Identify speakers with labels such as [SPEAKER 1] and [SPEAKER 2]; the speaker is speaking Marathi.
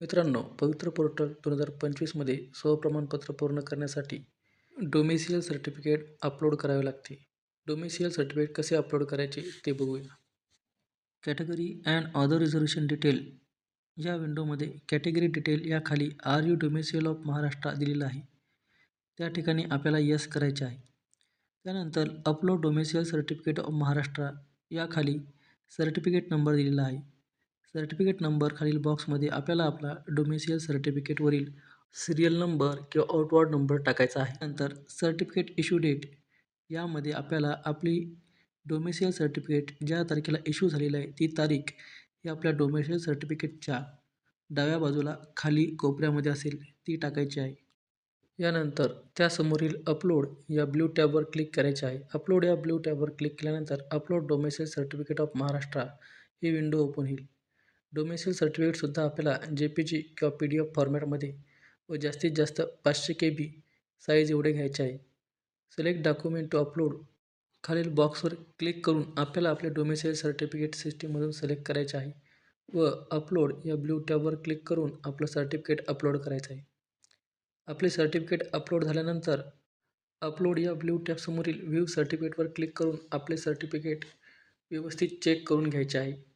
[SPEAKER 1] मित्रांनो, पवित्र पोर्टल 2025 मध्ये स्वप्रमाणपत्र पूर्ण करण्यासाठी डोमेसियल सर्टिफिकेट अपलोड करावे लागते. डोमेसियल सर्टिफिकेट कसे अपलोड करायचे ते बघूया. Category and other reservation detail या विंडोमध्ये कॅटेगरी डिटेल या खाली are you domicile of Maharashtra दिलेलं आहे. त्या ठिकाणी आपल्याला यस करायचे आहे. त्यानंतर upload domicile certificate of Maharashtra या खाली सर्टिफिकेट नंबर दिलेला आहे. सर्टिफिकेट नंबर खालील बॉक्समध्ये आपल्याला आपला डोमेसियल सर्टिफिकेटवरील सिरियल नंबर किंवा आउटवर्ड नंबर टाकायचा आहे. नंतर सर्टिफिकेट इश्यू डेट यामध्ये आपल्याला आपली डोमेसियल सर्टिफिकेट ज्या तारखेला इश्यू झालेलं आहे ती तारीख ही आपल्या डोमेसियल सर्टिफिकेटच्या डाव्या बाजूला खाली कोपऱ्यामध्ये असेल ती टाकायची आहे. यानंतर त्यासमोरील अपलोड या ब्ल्यू टॅबवर क्लिक करायचे आहे. अपलोड या ब्ल्यू टॅबवर क्लिक केल्यानंतर upload domicile certificate of Maharashtra he window open होईल. डोमेसियल सर्टिफिकेटसुद्धा आपल्याला JPG किंवा PDF फॉर्मॅटमध्ये व जास्तीत जास्त 500 KB साईज एवढे घ्यायचे आहे. सिलेक्ट डॉक्युमेंट टू अपलोड खालील बॉक्सवर क्लिक करून आपल्याला आपले डोमेसियल सर्टिफिकेट सिस्टीममधून सिलेक्ट करायचे आहे व अपलोड या ब्ल्यू टॅबवर क्लिक करून आपलं सर्टिफिकेट अपलोड करायचं आहे. आपले सर्टिफिकेट अपलोड झाल्यानंतर अपलोड या ब्ल्यू टॅबसमोरील व्ह्यू सर्टिफिकेटवर क्लिक करून आपले सर्टिफिकेट व्यवस्थित चेक करून घ्यायचे आहे.